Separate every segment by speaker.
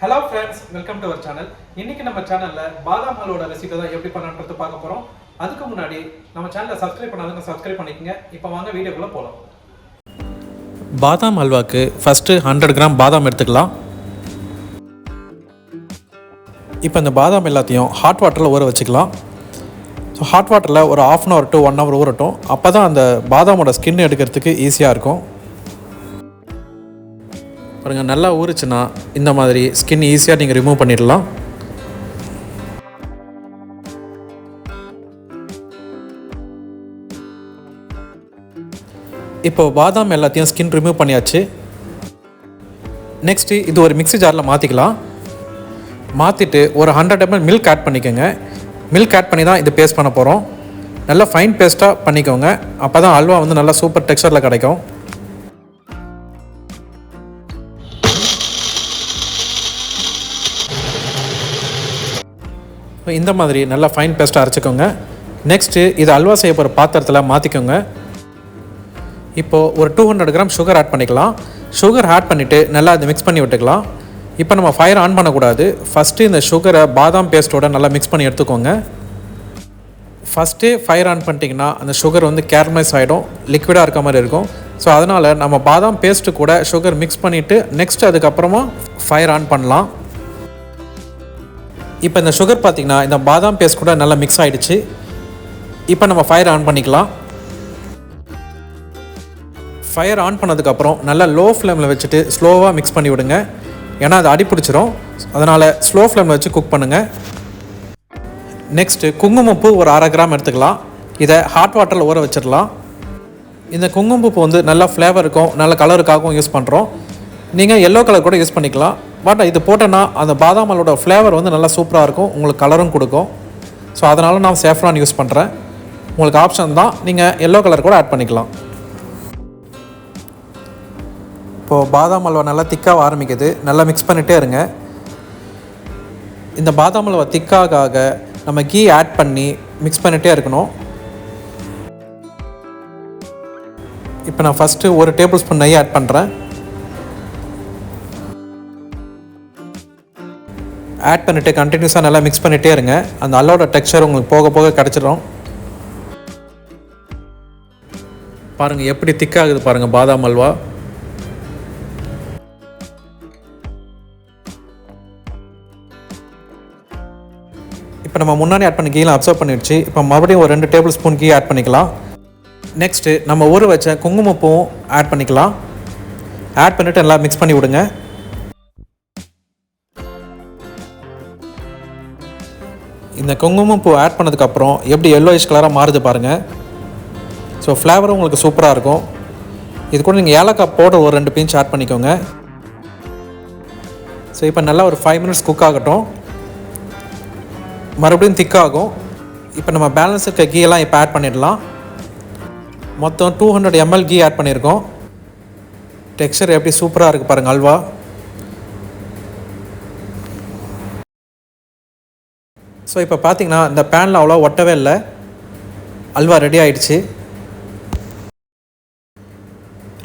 Speaker 1: Hello friends, welcome to our channel. இன்னைக்கு நம்ம சேனல்ல பாதாம் ஹல்வாவோட ரெசிபி தான் எப்படி பண்ணனும்ன்றது பார்க்க போறோம். அதுக்கு முன்னாடி நம்ம சேனலை சப்ஸ்கிரைப் பண்ணாதவங்க சப்ஸ்கிரைப் பண்ணிக்கங்க. இப்போ வாங்க வீடியோக்குள்ள போலாம்.
Speaker 2: பாதாம் ஹல்வாக்கு ஃபர்ஸ்ட் 100 கிராம் பாதாம் எடுத்துக்கலாம். இப்போ இந்த பாதாம் எல்லாத்தையும் ஹாட் வாட்டரில் ஊற வச்சுக்கலாம். ஸோ ஹாட் வாட்டரில் ஒரு 1/2 hour to 1 hour ஊறட்டும். அப்போ தான் அந்த பாதாமோட ஸ்கின் எடுக்கிறதுக்கு ஈஸியாக இருக்கும். பாருங்கள், நல்லா ஊறிச்சுன்னா இந்த மாதிரி ஸ்கின் ஈஸியாக நீங்கள் ரிமூவ் பண்ணிடலாம். இப்போ பாதாம் எல்லாத்தையும் ஸ்கின் ரிமூவ் பண்ணியாச்சு. நெக்ஸ்ட்டு இது ஒரு மிக்ஸி ஜாரில் மாற்றிக்கலாம். மாற்றிட்டு ஒரு 100 ml மில்க் ஆட் பண்ணிக்கோங்க. மில்க் ஆட் பண்ணி தான் இது பேஸ்ட் பண்ண போகிறோம். நல்லா ஃபைன் பேஸ்ட்டாக பண்ணிக்கோங்க. அப்போ தான் அல்வா வந்து நல்லா சூப்பர் டெக்ஸ்சரில் கிடைக்கும். இந்த மாதிரி நல்லா ஃபைன் பேஸ்ட்டாக அரைச்சிக்கோங்க. நெக்ஸ்ட்டு இது அல்வா செய்ய போகிற பாத்திரத்தில் மாற்றிக்கோங்க. இப்போது ஒரு 200 கிராம் சுகர் ஆட் பண்ணிக்கலாம். சுகர் ஆட் பண்ணிவிட்டு நல்லா அதை மிக்ஸ் பண்ணி விட்டுக்கலாம். இப்போ நம்ம ஃபயர் ஆன் பண்ணக்கூடாது. ஃபஸ்ட்டு இந்த சுகரை பாதாம் பேஸ்ட்டோட நல்லா மிக்ஸ் பண்ணி எடுத்துக்கோங்க. ஃபஸ்ட்டு ஃபயர் ஆன் பண்ணிட்டிங்கன்னா அந்த சுகர் வந்து கேரமைஸ் ஆகிடும், லிக்விடாக இருக்க மாதிரி இருக்கும். ஸோ அதனால் நம்ம பாதாம் பேஸ்ட்டு கூட சுகர் மிக்ஸ் பண்ணிவிட்டு நெக்ஸ்ட்டு அதுக்கப்புறமா ஃபயர் ஆன் பண்ணலாம். இப்போ இந்த சுகர் பார்த்திங்கன்னா இந்த பாதாம் பேஸ்ட் கூட நல்லா மிக்ஸ் ஆகிடுச்சு. இப்போ நம்ம ஃபயர் ஆன் பண்ணிக்கலாம். ஃபயர் ஆன் பண்ணதுக்கப்புறம் நல்லா லோ ஃப்ளேமில் வச்சுட்டு ஸ்லோவாக மிக்ஸ் பண்ணி விடுங்க. ஏன்னா அது அடி பிடிச்சிரும். அதனால் ஸ்லோ ஃப்ளேமில் வச்சு குக் பண்ணுங்கள். நெக்ஸ்ட்டு குங்குமப்பூ ஒரு 1/2 கிராம் எடுத்துக்கலாம். இதை ஹாட் வாட்டரில் ஊற வச்சிடலாம். இந்த குங்குமப்பூ வந்து நல்லா ஃப்ளேவருக்கும் நல்ல கலருக்காகவும் யூஸ் பண்ணுறோம். நீங்கள் எல்லோ கலர் கூட யூஸ் பண்ணிக்கலாம். பட் இது போட்டோன்னா அந்த பாதாம் ஹல்வாவோட ஃப்ளேவர் வந்து நல்லா சூப்பராக இருக்கும், உங்களுக்கு கலரும் கொடுக்கும். ஸோ அதனால் நான் சேஃப்ரான் யூஸ் பண்ணுறேன். உங்களுக்கு ஆப்ஷன் தான், நீங்கள் எல்லோ கலர் கூட ஆட் பண்ணிக்கலாம். இப்போது பாதாம் ஹல்வா நல்லா திக்காக ஆரம்பிக்குது. நல்லா மிக்ஸ் பண்ணிகிட்டே இருங்க. இந்த பாதாம் ஹல்வா திக்காக நம்ம கீ ஆட் பண்ணி மிக்ஸ் பண்ணிகிட்டே இருக்கணும். இப்போ நான் ஃபஸ்ட்டு 1 டேபிள் ஸ்பூன் நெய் ஆட் பண்ணுறேன். ஆட் பண்ணிவிட்டு கண்டினியூஸாக நல்லா மிக்ஸ் பண்ணிகிட்டே இருங்க. அந்த ஹல்வாவோட டெக்ஸ்சர் உங்களுக்கு போக போக கிடச்சிடும். பாருங்கள் எப்படி திக்காகுது பாருங்கள் பாதாம் ஹல்வா. இப்போ நம்ம முன்னாடி ஆட் பண்ண கீலாம் அப்சர்வ் பண்ணிடுச்சு. இப்போ மறுபடியும் ஒரு 2 டேபிள் ஸ்பூன் கீ ஆட் பண்ணிக்கலாம். நெக்ஸ்ட்டு நம்ம ஊற வச்ச குங்குமப்பூவும் ஆட் பண்ணிக்கலாம். ஆட் பண்ணிவிட்டு நல்லா மிக்ஸ் பண்ணி விடுங்க. இந்த குங்குமப்பூ ஆட் பண்ணதுக்கப்புறம் எப்படி எல்லோயிஷ் கலராக மாறுது பாருங்கள். ஸோ ஃப்ளேவரும் உங்களுக்கு சூப்பராக இருக்கும். இது கூட நீங்கள் ஏலக்காய் பவுடர் ஒரு 2 பிஞ்ச் ஆட் பண்ணிக்கோங்க. ஸோ இப்போ நல்லா ஒரு 5 minutes குக் ஆகட்டும். மறுபடியும் திக்காகும். இப்போ நம்ம பேலன்ஸ் இருக்க கீயெல்லாம் இப்போ ஆட் பண்ணிடலாம். மொத்தம் 200 ml கீ ஆட் பண்ணியிருக்கோம். டெக்ஸ்சர் எப்படி சூப்பராக இருக்குது பாருங்கள் அல்வா. ஸோ இப்போ பார்த்தீங்கன்னா இந்த பேனில் அவ்வளோ ஒட்டவே இல்லை. அல்வா ரெடி ஆகிடுச்சு.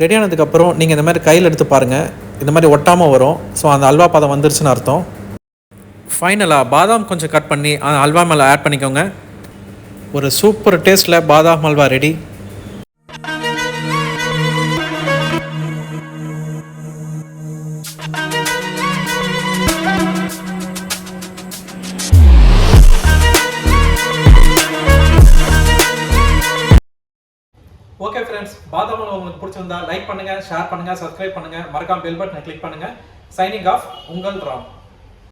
Speaker 2: ரெடி ஆனதுக்கப்புறம் நீங்கள் இந்த மாதிரி கையில் எடுத்து பாருங்கள். இந்த மாதிரி ஒட்டாமல் வரும். ஸோ அந்த அல்வா பதம் வந்துருச்சுன்னு அர்த்தம். ஃபைனலாக பாதாம் கொஞ்சம் கட் பண்ணி அந்த அல்வா மேலே ஆட் பண்ணிக்கோங்க. ஒரு சூப்பர் டேஸ்ட்டில் பாதாம் அல்வா ரெடி.
Speaker 1: ஓகே ஃப்ரெண்ட்ஸ், பாதாம் ஹல்வா உங்களுக்கு பிடிச்சிருந்தா லைக் பண்ணுங்கள், ஷேர் பண்ணுங்கள், சப்ஸ்கிரைப் பண்ணுங்கள், மறக்காம பெல் பட்டனை கிளிக் பண்ணுங்கள். சைனிங் ஆஃப், உங்கள் ராம்.